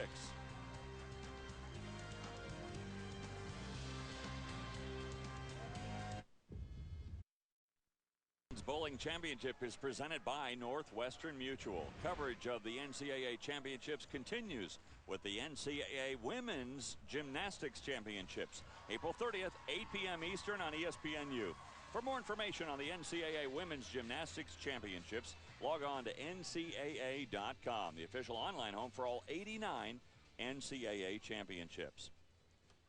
Bowling Championship is presented by Northwestern Mutual. Coverage of the NCAA Championships continues with the NCAA Women's Gymnastics Championships, April 30th, 8 p.m. Eastern on ESPNU. For more information on the NCAA Women's Gymnastics Championships, log on to ncaa.com, the official online home for all 89 NCAA championships.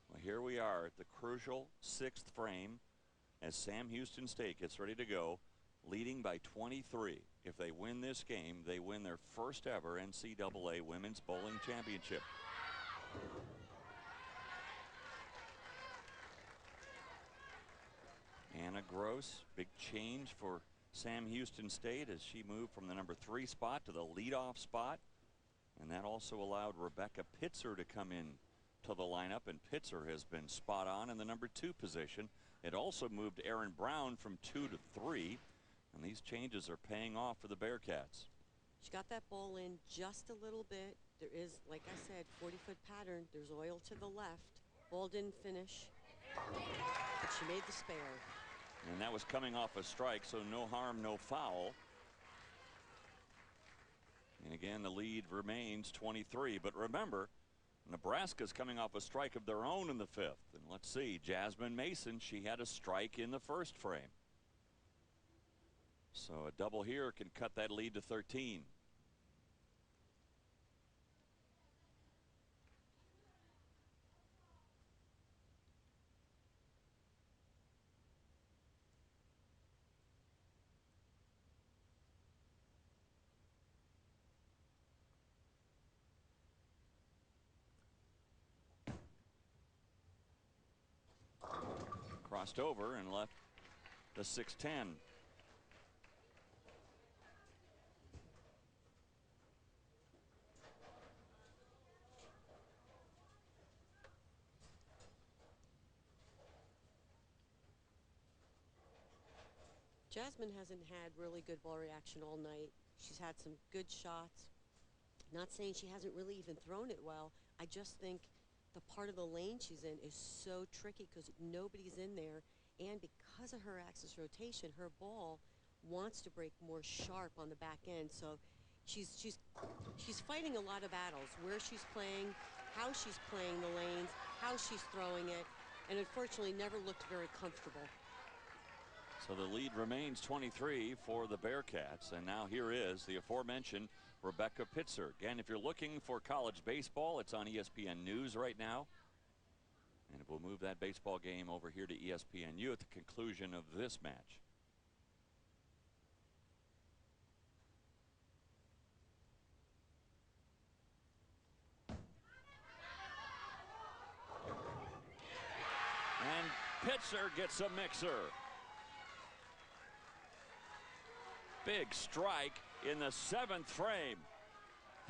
Well, here we are at the crucial 6th frame as Sam Houston State gets ready to go, leading by 23. If they win this game, they win their first ever NCAA Women's Bowling Championship. Anna Gross, big change for Sam Houston State as she moved from the number 3 spot to the leadoff spot. And that also allowed Rebecca Pitzer to come in to the lineup, and Pitzer has been spot on in the number 2 position. It also moved Aaron Brown from 2 to 3, and these changes are paying off for the Bearcats. She got that ball in just a little bit. There is, like I said, 40-foot pattern. There's oil to the left. Ball didn't finish, but she made the spare. And that was coming off a strike, so no harm, no foul. And again, the lead remains 23. But remember, Nebraska's coming off a strike of their own in the 5th. And let's see, Jasmine Mason, she had a strike in the first frame. So a double here can cut that lead to 13. Crossed over and left the 6-10. Jasmine hasn't had really good ball reaction all night. She's had some good shots. Not saying she hasn't really even thrown it well. I just think the part of the lane she's in is so tricky because nobody's in there. And because of her axis rotation, her ball wants to break more sharp on the back end. So she's fighting a lot of battles, where she's playing, how she's playing the lanes, how she's throwing it, and unfortunately never looked very comfortable. So the lead remains 23 for the Bearcats, and now here is the aforementioned Rebecca Pitzer. Again, if you're looking for college baseball, it's on ESPN News right now. And we'll move that baseball game over here to ESPNU at the conclusion of this match. And Pitzer gets a mixer. Big strike in the 7th frame.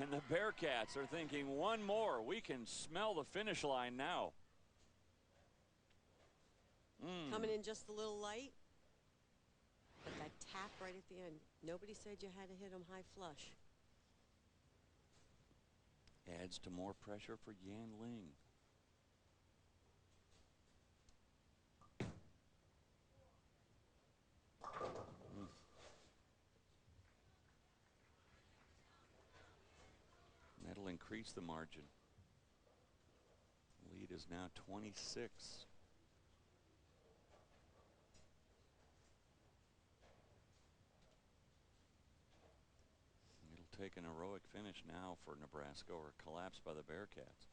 And the Bearcats are thinking one more. We can smell the finish line now. Coming in just a little light. But that tap right at the end. Nobody said you had to hit him high flush. Adds to more pressure for Yan Ling. That'll increase the margin. Lead is now 26. It'll take an heroic finish now for Nebraska or a collapse by the Bearcats.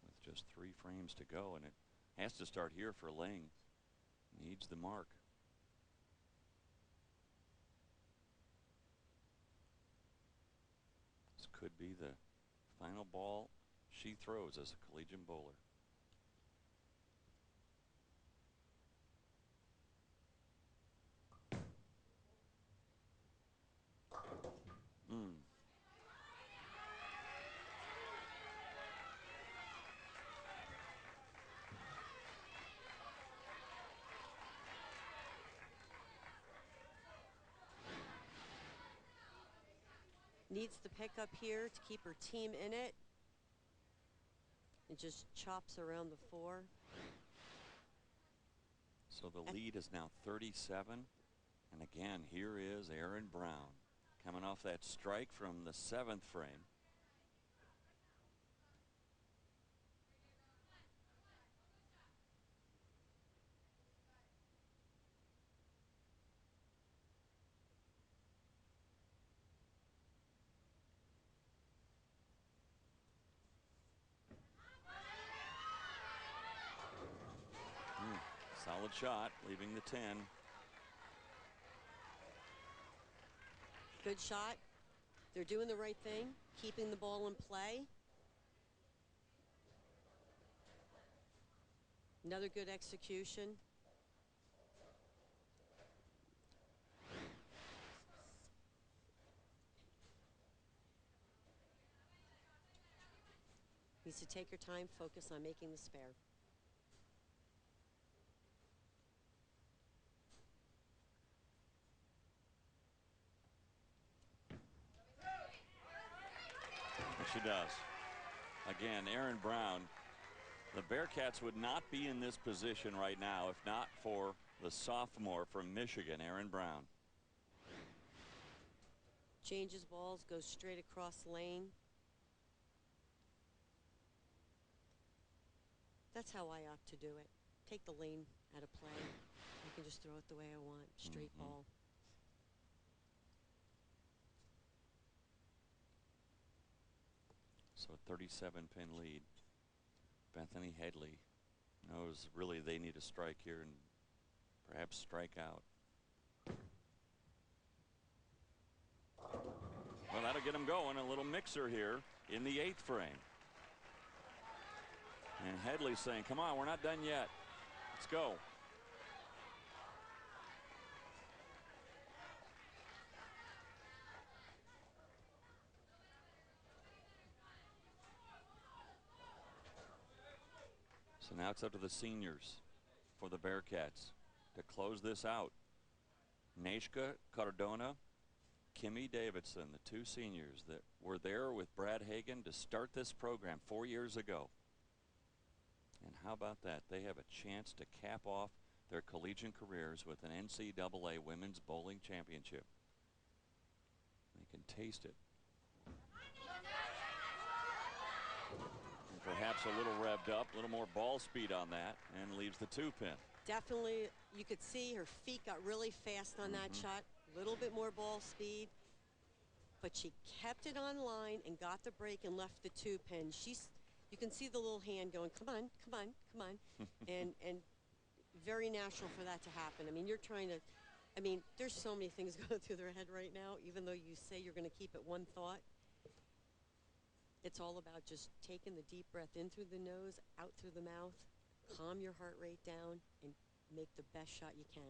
With just 3 frames to go, and it has to start here for Ling. Needs the mark. This could be the final ball she throws as a collegiate bowler. Needs the pickup here to keep her team in it. It just chops around the 4. So the lead is now 37. And again, here is Aaron Brown coming off that strike from the 7th frame. Solid shot, leaving the 10. Good shot. They're doing the right thing, keeping the ball in play. Another good execution. Needs to take her time, focus on making the spare. She does. Again, Aaron Brown. The Bearcats would not be in this position right now if not for the sophomore from Michigan, Aaron Brown. Changes balls, goes straight across lane. That's how I opt to do it. Take the lane out of play. I can just throw it the way I want. Straight ball. So a 37-pin lead. Bethany Headley knows really they need a strike here and perhaps strike out. Well, that'll get them going. A little mixer here in the 8th frame. And Headley's saying, come on, we're not done yet. Let's go. So now it's up to the seniors for the Bearcats to close this out. Neshka Cardona, Kimmy Davidson, the 2 seniors that were there with Brad Hagan to start this program 4 years ago. And how about that? They have a chance to cap off their collegiate careers with an NCAA Women's Bowling Championship. They can taste it. And perhaps a little revved up, a little more ball speed on that, and leaves the 2-pin. Definitely, you could see her feet got really fast on that shot. A little bit more ball speed. But she kept it on line and got the break and left the 2-pin. You can see the little hand going, come on, come on, come on. and very natural for that to happen. I mean, you're trying to, I mean, there's so many things going through their head right now, even though you say you're going to keep it one thought. It's all about just taking the deep breath in through the nose, out through the mouth, calm your heart rate down, and make the best shot you can.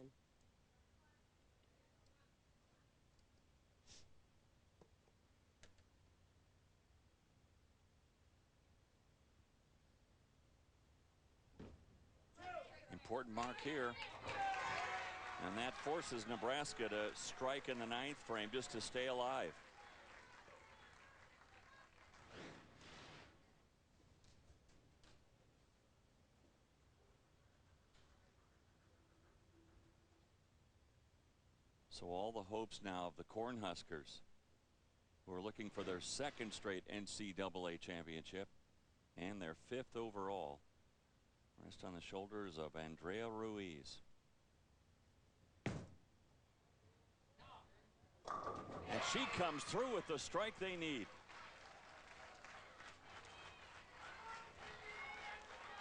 Important mark here. And that forces Nebraska to strike in the 9th frame just to stay alive. So all the hopes now of the Cornhuskers, who are looking for their 2nd straight NCAA championship and their 5th overall, rest on the shoulders of Andrea Ruiz. And she comes through with the strike they need.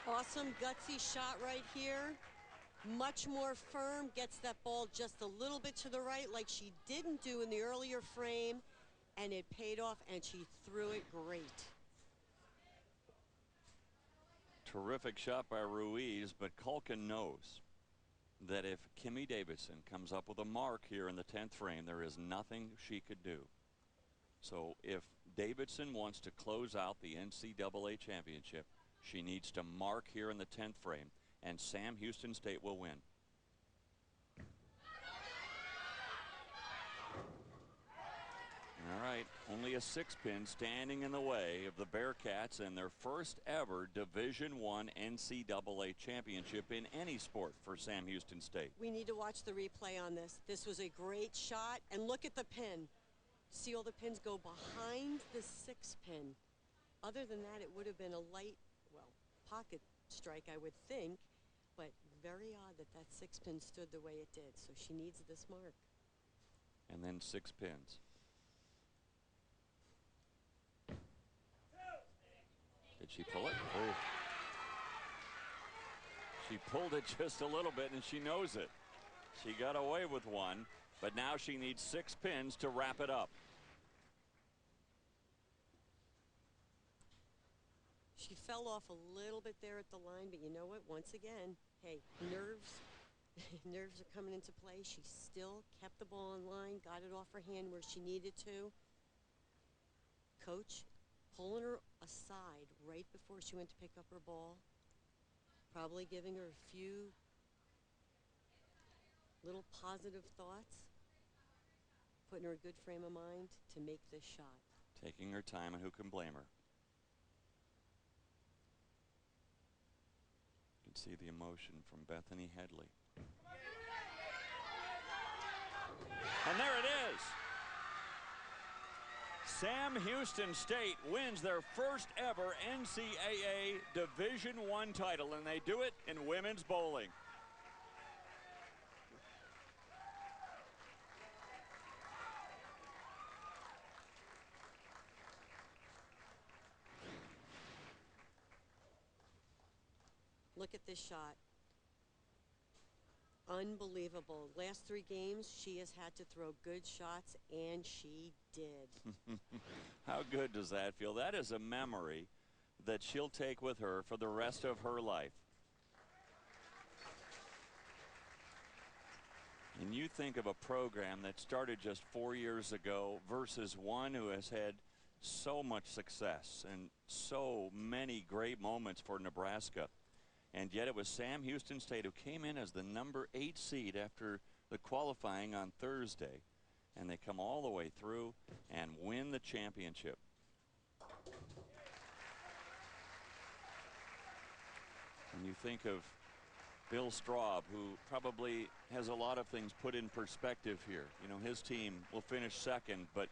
Awesome gutsy shot right here. Much more firm, gets that ball just a little bit to the right like she didn't do in the earlier frame, and it paid off, and she threw it great. Terrific shot by Ruiz, but Culkin knows that if Kimmy Davidson comes up with a mark here in the 10th frame, there is nothing she could do. So if Davidson wants to close out the NCAA championship, she needs to mark here in the 10th frame, and Sam Houston State will win. All right, only a 6-pin standing in the way of the Bearcats and their first ever Division I NCAA championship in any sport for Sam Houston State. We need to watch the replay on this. This was a great shot, and look at the pin. See all the pins go behind the 6-pin. Other than that, it would have been a light, well, pocket strike, I would think, but very odd that that 6-pin stood the way it did. So she needs this mark. And then 6 pins. Did she pull it? Oh. She pulled it just a little bit, and she knows it. She got away with one, but now she needs 6 pins to wrap it up. She fell off a little bit there at the line, but you know what? Once again, hey, nerves are coming into play. She still kept the ball in line, got it off her hand where she needed to. Coach pulling her aside right before she went to pick up her ball, probably giving her a few little positive thoughts, putting her in a good frame of mind to make this shot. Taking her time, and who can blame her? You can see the emotion from Bethany Headley. And there it is. Sam Houston State wins their first ever NCAA Division I title, and they do it in women's bowling. Look at this shot. Unbelievable. Last 3 games, she has had to throw good shots, and she did. How good does that feel? That is a memory that she'll take with her for the rest of her life. And you think of a program that started just 4 years ago versus one who has had so much success and so many great moments for Nebraska. And yet it was Sam Houston State who came in as the number 8 seed after the qualifying on Thursday. And they come all the way through and win the championship. And you think of Bill Straub, who probably has a lot of things put in perspective here. You know, his team will finish second, but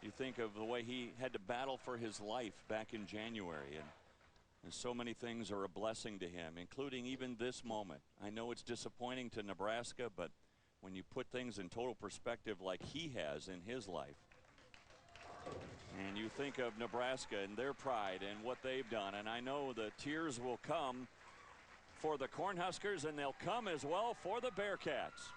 you think of the way he had to battle for his life back in January, and so many things are a blessing to him, including even this moment. I know it's disappointing to Nebraska, but when you put things in total perspective like he has in his life, and you think of Nebraska and their pride and what they've done, and I know the tears will come for the Cornhuskers, and they'll come as well for the Bearcats.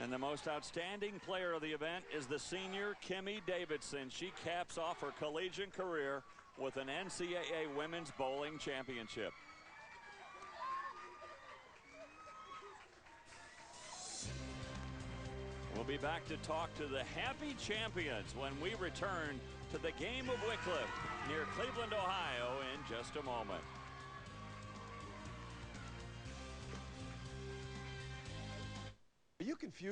And the most outstanding player of the event is the senior Kimmy Davidson. She caps off her collegiate career with an NCAA Women's Bowling Championship. We'll be back to talk to the happy champions when we return to the game of Wycliffe near Cleveland, Ohio in just a moment. Are you confused?